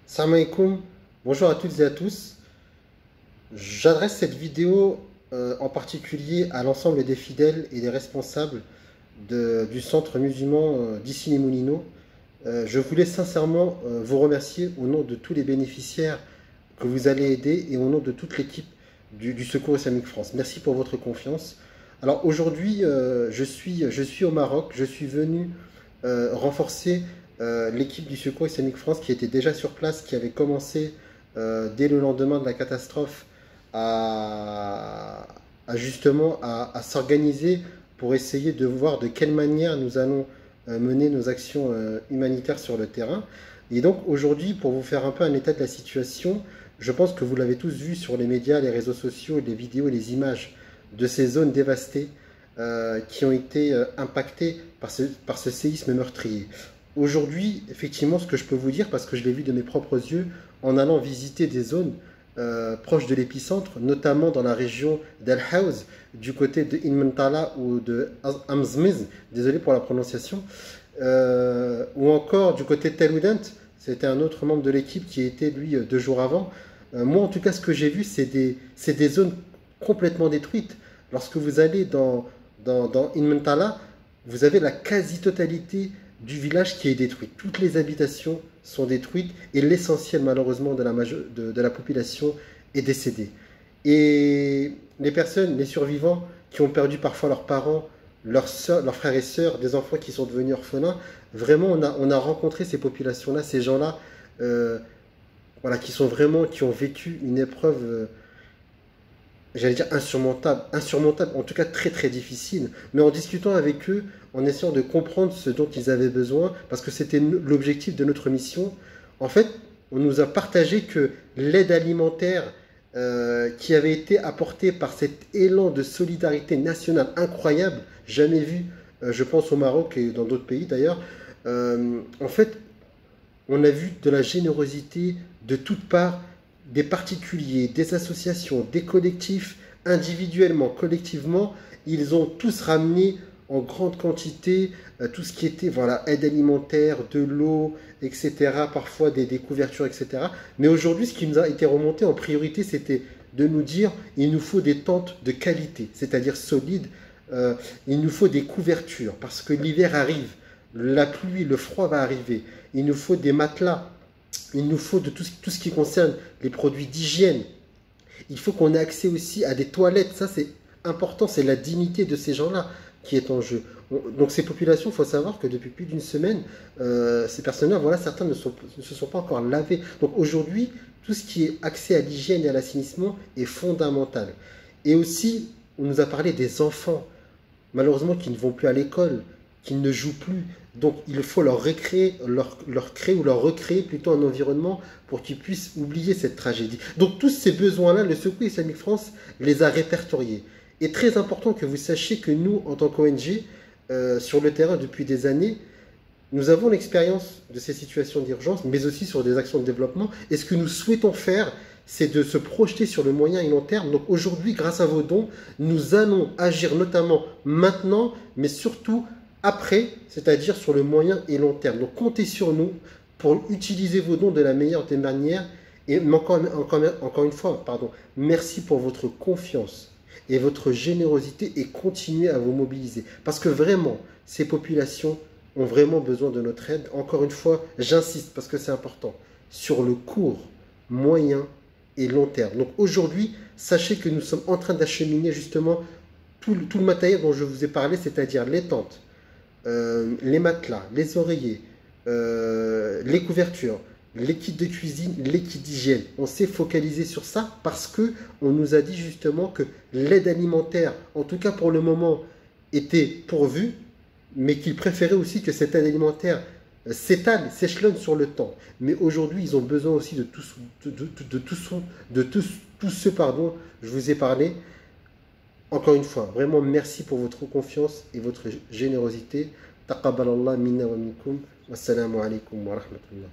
Salam alaikum, bonjour à toutes et à tous. J'adresse cette vidéo en particulier à l'ensemble des fidèles et des responsables du centre musulman d'Issy-les-Moulineaux. Je voulais sincèrement vous remercier au nom de tous les bénéficiaires que vous allez aider et au nom de toute l'équipe du Secours Islamique France. Merci pour votre confiance. Alors aujourd'hui, je suis au Maroc, je suis venu renforcer l'équipe du Secours Islamique France qui était déjà sur place, qui avait commencé dès le lendemain de la catastrophe à, à s'organiser pour essayer de voir de quelle manière nous allons mener nos actions humanitaires sur le terrain. Et donc aujourd'hui, pour vous faire un peu un état de la situation, je pense que vous l'avez tous vu sur les médias, les réseaux sociaux, les vidéos, les images de ces zones dévastées qui ont été impactées par ce séisme meurtrier. Aujourd'hui, effectivement, ce que je peux vous dire, parce que je l'ai vu de mes propres yeux en allant visiter des zones proches de l'épicentre, notamment dans la région d'El Haouz, du côté de Inmantala ou de Amzmiz, désolé pour la prononciation, ou encore du côté de Tel Oudent, c'était un autre membre de l'équipe qui était lui 2 jours avant. Moi, en tout cas, ce que j'ai vu, c'est des zones complètement détruites. Lorsque vous allez dans Inmantala, vous avez la quasi-totalité du village qui est détruit. Toutes les habitations sont détruites et l'essentiel malheureusement de la population est décédé. Et les personnes, les survivants qui ont perdu parfois leurs parents, leurs soeurs, leurs frères et sœurs, des enfants qui sont devenus orphelins, vraiment on a rencontré ces populations-là, ces gens-là, voilà, qui ont vécu une épreuve j'allais dire insurmontable, en tout cas très très difficile, mais en discutant avec eux, en essayant de comprendre ce dont ils avaient besoin, parce que c'était l'objectif de notre mission, en fait, on nous a partagé que l'aide alimentaire qui avait été apportée par cet élan de solidarité nationale incroyable, jamais vu, je pense au Maroc et dans d'autres pays d'ailleurs, en fait, on a vu de la générosité de toutes parts, des particuliers, des associations, des collectifs, individuellement, collectivement, ils ont tous ramené en grande quantité tout ce qui était voilà, aide alimentaire, de l'eau, etc., parfois des couvertures, etc. Mais aujourd'hui, ce qui nous a été remonté en priorité, c'était de nous dire il nous faut des tentes de qualité, c'est-à-dire solides, il nous faut des couvertures, parce que l'hiver arrive, la pluie, le froid va arriver, il nous faut des matelas, il nous faut de tout ce qui concerne les produits d'hygiène. Il faut qu'on ait accès aussi à des toilettes. Ça, c'est important. C'est la dignité de ces gens-là qui est en jeu. Donc, ces populations, il faut savoir que depuis plus d'une semaine, ces personnes-là, voilà, certains ne se sont pas encore lavés. Donc, aujourd'hui, tout ce qui est accès à l'hygiène et à l'assainissement est fondamental. Et aussi, on nous a parlé des enfants, malheureusement, qui ne vont plus à l'école, qui ne jouent plus. Donc il faut leur créer ou leur recréer plutôt un environnement pour qu'ils puissent oublier cette tragédie. Donc tous ces besoins-là, le Secours Islamique France les a répertoriés. Et très important que vous sachiez que nous, en tant qu'ONG, sur le terrain depuis des années, nous avons l'expérience de ces situations d'urgence, mais aussi sur des actions de développement. Et ce que nous souhaitons faire, c'est de se projeter sur le moyen et long terme. Donc aujourd'hui, grâce à vos dons, nous allons agir notamment maintenant, mais surtout après, c'est-à-dire sur le moyen et long terme. Donc comptez sur nous pour utiliser vos dons de la meilleure des manières. Et encore une fois, pardon, merci pour votre confiance et votre générosité et continuez à vous mobiliser. Parce que vraiment, ces populations ont vraiment besoin de notre aide. Encore une fois, j'insiste parce que c'est important, sur le court, moyen et long terme. Donc aujourd'hui, sachez que nous sommes en train d'acheminer justement tout le matériel dont je vous ai parlé, c'est-à-dire les tentes, les matelas, les oreillers, les couvertures, les kits de cuisine, les kits d'hygiène. On s'est focalisé sur ça parce que on nous a dit justement que l'aide alimentaire, en tout cas pour le moment, était pourvue, mais qu'ils préféraient aussi que cette aide alimentaire s'étale, s'échelonne sur le temps. Mais aujourd'hui, ils ont besoin aussi de tous ceux, pardon, je vous ai parlé. Encore une fois, vraiment merci pour votre confiance et votre générosité. Taqabbalallah minna wa minkum. Wassalamu alaikum wa rahmatullah.